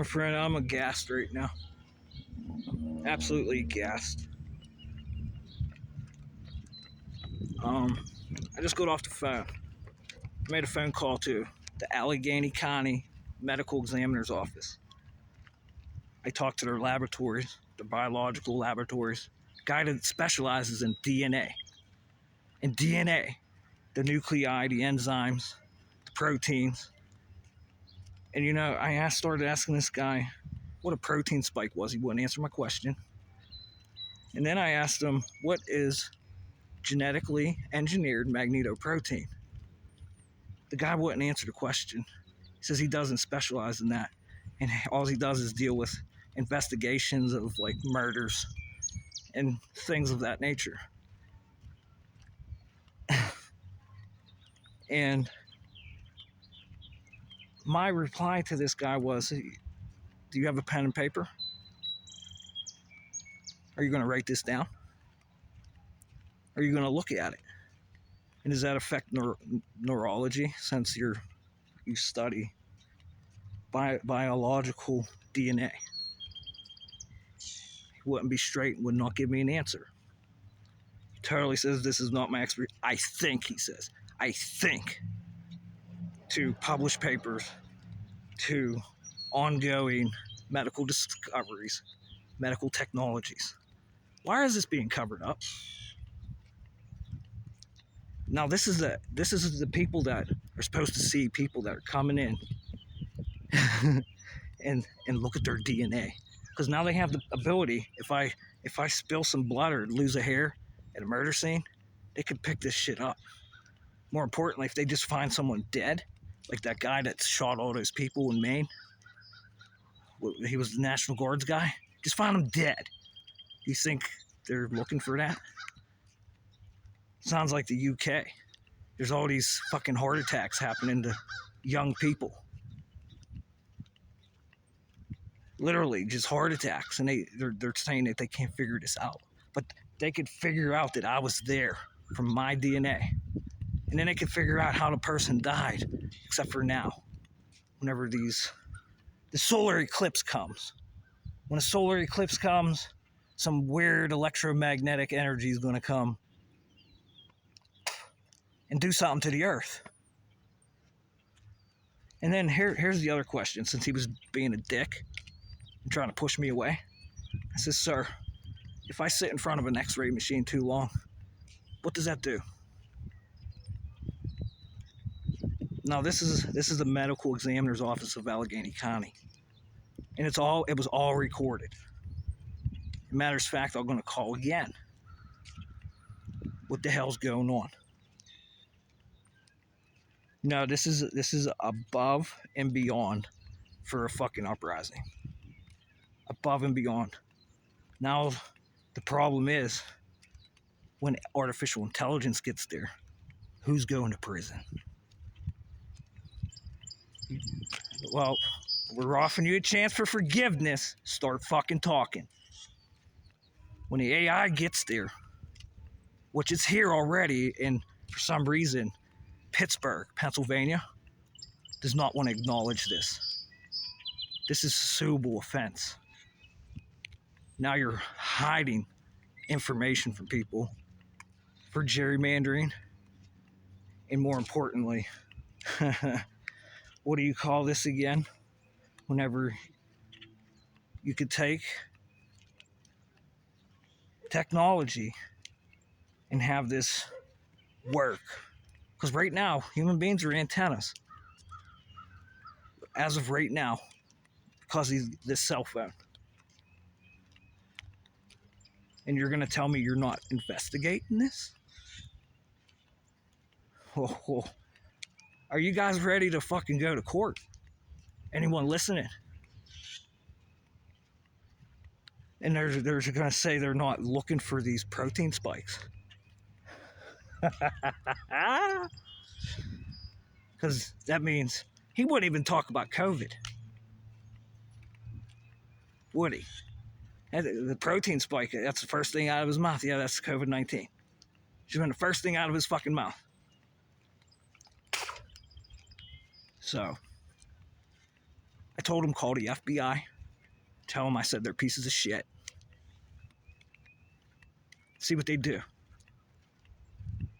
My friend, I'm aghast right now. Absolutely aghast. I just got off the phone. Made a phone call to the Allegheny County Medical Examiner's Office. I talked to their laboratories, their biological laboratories, guy that specializes in DNA. And DNA, the nuclei, the enzymes, the proteins. And I started asking this guy what a protein spike was. He wouldn't answer my question. And then I asked him, what is genetically engineered magnetoprotein? The guy wouldn't answer the question. He says he doesn't specialize in that. And all he does is deal with investigations of like murders and things of that nature. And my reply to this guy was, do you have a pen and paper? Are you going to write this down? Are you going to look at it? And does that affect neurology, since you study biological DNA? He wouldn't be straight and would not give me an answer. He totally says this is not my expertise. I think, he says, to publish papers, to ongoing medical discoveries, medical technologies. Why is this being covered up? Now this is the people that are supposed to see people that are coming in and look at their DNA, because now they have the ability. If I spill some blood or lose a hair at a murder scene, they could pick this shit up. More importantly, if they just find someone dead, like that guy that shot all those people in Maine, he was the National Guards guy. Just find him dead. You think they're looking for that? Sounds like the UK. There's all these fucking heart attacks happening to young people. Literally, just heart attacks. And they're saying that they can't figure this out. But they could figure out that I was there from my DNA. And then they could figure out how the person died. Except for now. Whenever the solar eclipse comes. When a solar eclipse comes, some weird electromagnetic energy is going to come and do something to the earth. And then here's the other question, since he was being a dick and trying to push me away. I said, sir, if I sit in front of an x-ray machine too long, what does that do? Now this is the medical examiner's office of Allegheny County. And it was all recorded. Matters of fact, I'm going to call again. What the hell's going on? No, this is above and beyond for a fucking uprising. Above and beyond. Now, the problem is, when artificial intelligence gets there, who's going to prison? Well, we're offering you a chance for forgiveness. Start fucking talking. When the AI gets there, which is here already, and for some reason, Pittsburgh, Pennsylvania, does not want to acknowledge this. This is a suable offense. Now you're hiding information from people for gerrymandering, and more importantly, what do you call this again? Whenever you could take technology and have this work. Because right now, human beings are antennas. As of right now, because of this cell phone. And you're going to tell me you're not investigating this? Oh, are you guys ready to fucking go to court? Anyone listening? And they're going to say they're not looking for these protein spikes. Because that means he wouldn't even talk about COVID. Would he? The protein spike, that's the first thing out of his mouth. Yeah, that's COVID-19. Should have been the first thing out of his fucking mouth. So, I told them call the FBI, tell them I said they're pieces of shit. See what they do.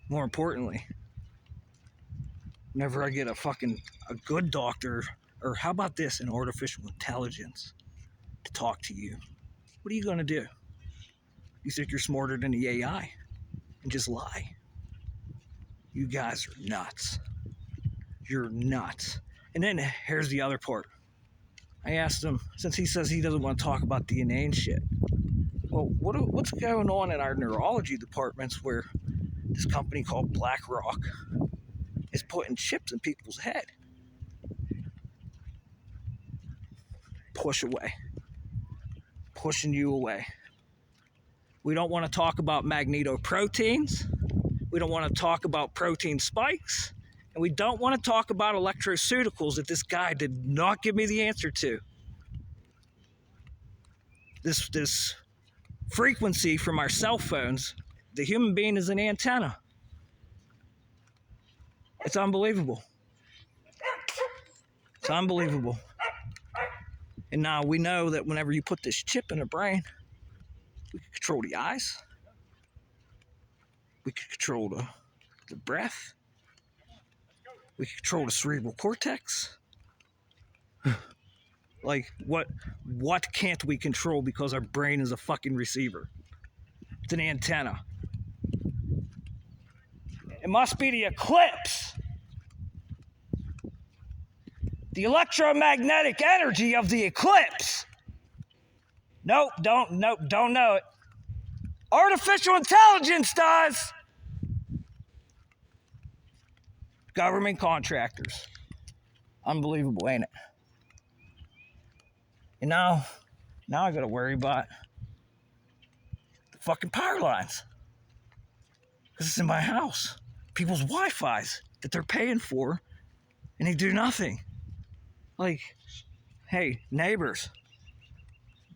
More importantly, whenever I get a good doctor, or how about this, an artificial intelligence to talk to you, what are you gonna do? You think you're smarter than the AI and just lie? You guys are nuts. You're nuts. And then here's the other part. I asked him, since he says he doesn't want to talk about DNA and shit, well, what's going on in our neurology departments where this company called BlackRock is putting chips in people's head? Push away. Pushing you away. We don't want to talk about magnetoproteins. We don't want to talk about protein spikes. And we don't want to talk about electroceuticals that this guy did not give me the answer to. This frequency from our cell phones, the human being is an antenna. It's unbelievable. It's unbelievable. And now we know that whenever you put this chip in the brain, we can control the eyes. We can control the breath. We can control the cerebral cortex. Like, what can't we control because our brain is a fucking receiver? It's an antenna. It must be the eclipse. The electromagnetic energy of the eclipse. Nope, don't know it. Artificial intelligence does. Government contractors. Unbelievable, ain't it? And now I gotta worry about the fucking power lines. Because it's in my house. People's Wi-Fi's that they're paying for, and they do nothing. Like, hey, neighbors,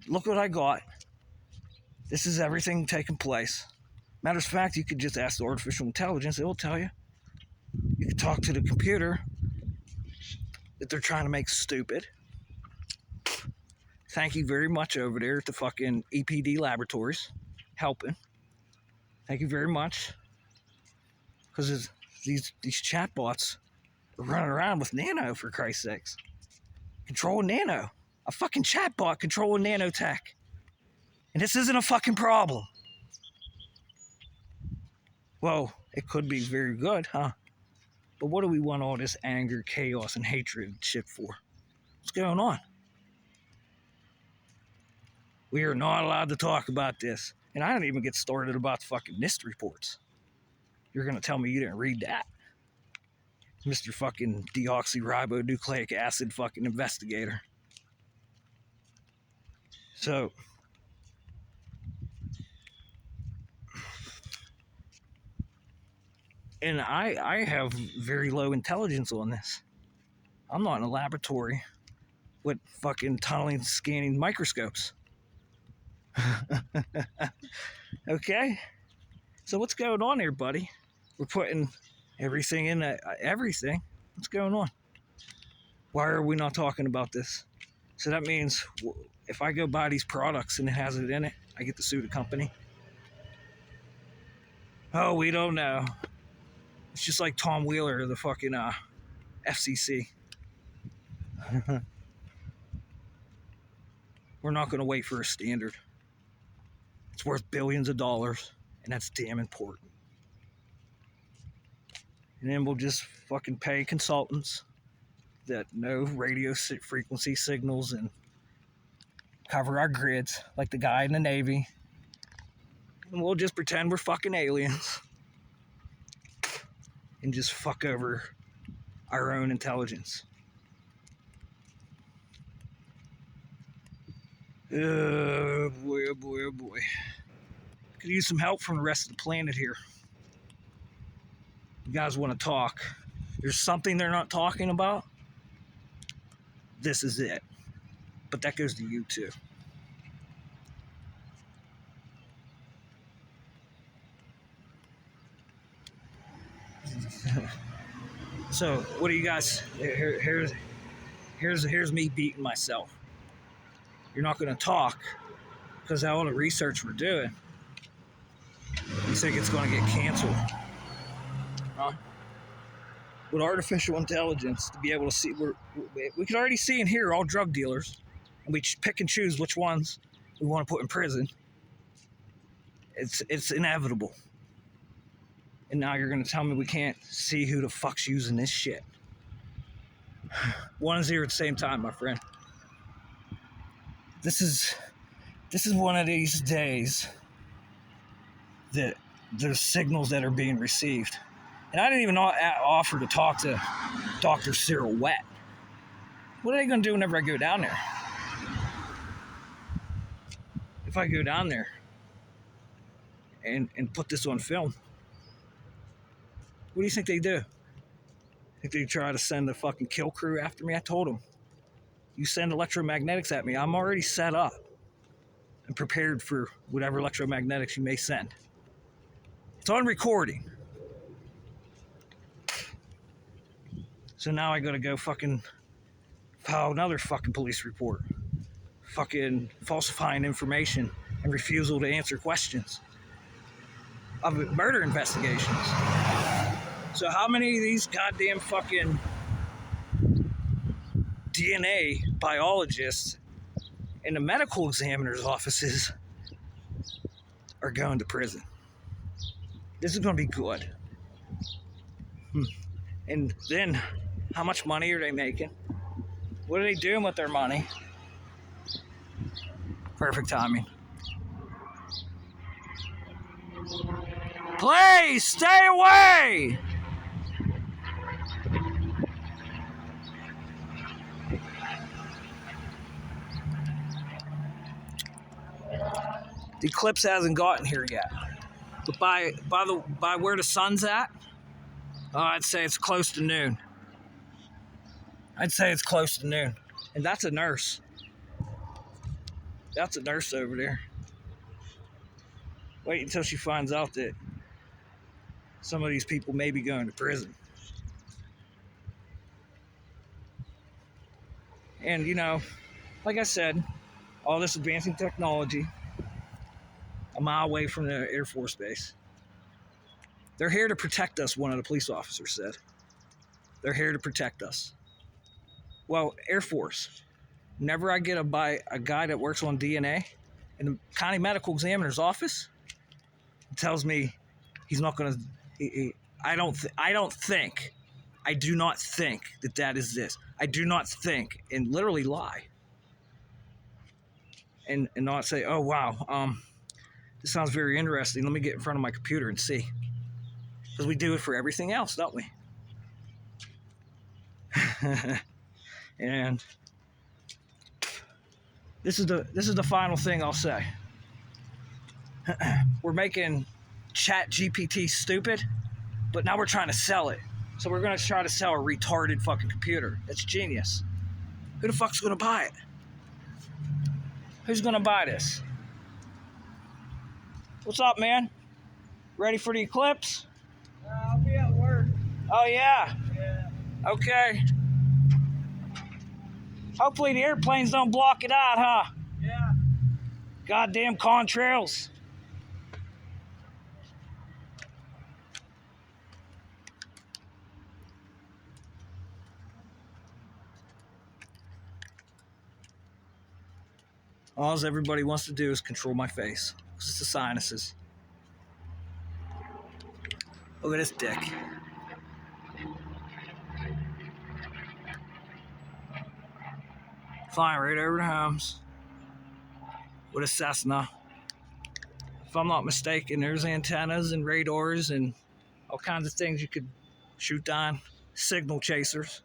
look what I got. This is everything taking place. Matter of fact, you could just ask the artificial intelligence, it will tell you. You could talk to the computer that they're trying to make stupid. Thank you very much over there at the fucking EPD laboratories helping. Thank you very much. Because these chatbots are running around with Nano, for Christ's sakes. Controlling Nano. A fucking chatbot controlling nanotech. And this isn't a fucking problem. Well, it could be very good, huh? But what do we want all this anger, chaos, and hatred and shit for? What's going on? We are not allowed to talk about this. And I don't even get started about the fucking NIST reports. You're going to tell me you didn't read that? Mr. fucking deoxyribonucleic acid fucking investigator. So, and I have very low intelligence on this. I'm not in a laboratory with fucking tunneling scanning microscopes. Okay? So what's going on here, buddy? We're putting everything in everything. What's going on? Why are we not talking about this? So that means if I go buy these products and it has it in it, I get to sue the company. Oh, we don't know. It's just like Tom Wheeler, the fucking FCC. We're not going to wait for a standard. It's worth billions of dollars, and that's damn important. And then we'll just fucking pay consultants that know radio frequency signals and cover our grids like the guy in the Navy. And we'll just pretend we're fucking aliens and just fuck over our own intelligence. Oh boy, oh boy, oh boy. Could use some help from the rest of the planet here. You guys want to talk? There's something they're not talking about? This is it. But that goes to you too. So, what do you guys? Here's me beating myself. You're not going to talk because of all the research we're doing. You think it's going to get canceled? Huh? With artificial intelligence, to be able to see, we can already see and hear all drug dealers, and we pick and choose which ones we want to put in prison. It's inevitable. And now you're going to tell me we can't see who the fuck's using this shit. 1 and 0 at the same time, my friend. This is one of these days that there's signals that are being received. And I didn't even offer to talk to Dr. Cyril Wett. What are they going to do whenever I go down there? If I go down there and put this on film, what do you think they do? Think they try to send a fucking kill crew after me? I told them, you send electromagnetics at me, I'm already set up and prepared for whatever electromagnetics you may send. It's on recording. So now I gotta go fucking file another fucking police report. Fucking falsifying information and refusal to answer questions of murder investigations. So how many of these goddamn fucking DNA biologists in the medical examiner's offices are going to prison? This is going to be good. And then, how much money are they making? What are they doing with their money? Perfect timing. Please stay away! The eclipse hasn't gotten here yet, but by where the sun's at, I'd say it's close to noon. And that's a nurse. That's a nurse over there. Wait until she finds out that some of these people may be going to prison. And, you know, like I said, all this advancing technology, a mile away from the Air Force Base. They're here to protect us, one of the police officers said. They're here to protect us. Well, Air Force, whenever I get by a guy that works on DNA in the county medical examiner's office, tells me he's not going to, I do not think that is this. I do not think, and literally lie. And not say, oh, wow, this sounds very interesting. Let me get in front of my computer and see. Because we do it for everything else, don't we? And this is the final thing I'll say. We're making ChatGPT stupid, but now we're trying to sell it. So we're going to try to sell a retarded fucking computer. It's genius. Who the fuck's going to buy it? Who's going to buy this? What's up, man? Ready for the eclipse? I'll be at work. Oh, yeah? Yeah. Okay. Hopefully the airplanes don't block it out, huh? Yeah. Goddamn contrails. All everybody wants to do is control my face. It's the sinuses. Look at this dick. Flying right over the homes with a Cessna. If I'm not mistaken, there's antennas and radars and all kinds of things you could shoot down. Signal chasers.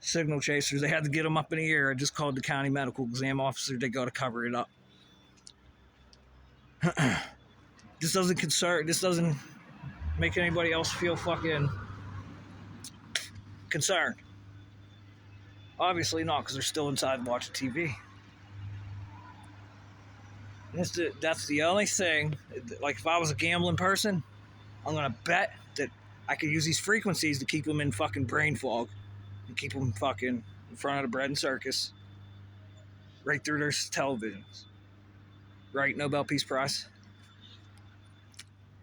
They had to get them up in the air. I just called the county medical exam officer. They got to cover it up. This doesn't make anybody else feel fucking concerned. Obviously not, because they're still inside watching TV. That's the only thing. Like, if I was a gambling person, I'm going to bet that I could use these frequencies to keep them in fucking brain fog and keep them fucking in front of the bread and circus, right through their televisions. Right, Nobel Peace Prize.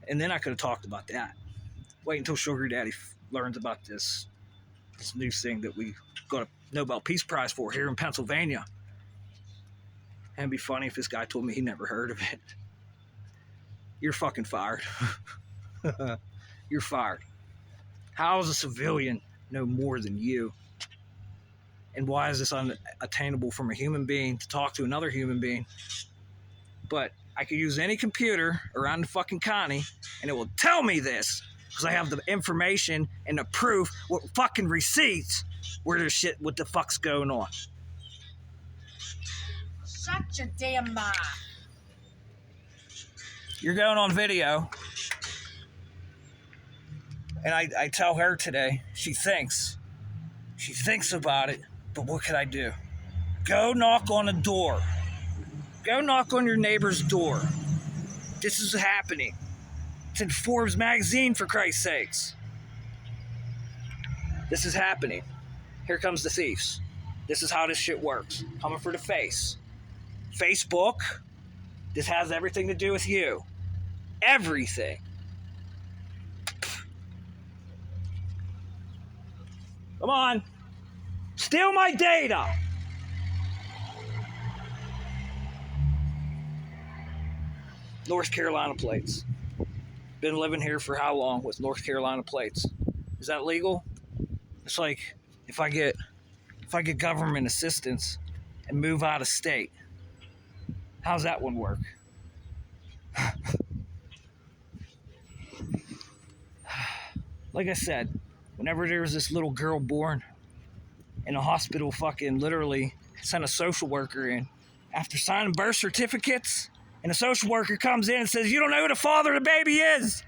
And then I could have talked about that. Wait until Sugar Daddy learns about this new thing that we got a Nobel Peace Prize for here in Pennsylvania. And it'd be funny if this guy told me he never heard of it. You're fucking fired. You're fired. How does a civilian know more than you? And why is this unattainable from a human being to talk to another human being? But I could use any computer around the fucking Connie, and it will tell me this, because I have the information and the proof with fucking receipts where there's shit, what the fuck's going on. Shut your damn mouth. You're going on video, and I tell her today, she thinks about it, but what could I do? Go knock on a door. Go knock on your neighbor's door. This is happening. It's in Forbes magazine, for Christ's sakes. This is happening. Here comes the thieves. This is how this shit works. Coming for the face. Facebook, this has everything to do with you. Everything. Come on. Steal my data. North Carolina plates. Been living here for how long with North Carolina plates? Is that legal? It's like if I get government assistance and move out of state, how's that one work? Like I said, whenever there was this little girl born in a hospital, fucking literally sent a social worker in after signing birth certificates, and a social worker comes in and says, "You don't know who the father of the baby is."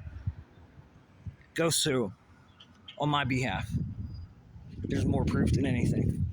Go sue him on my behalf. There's more proof than anything.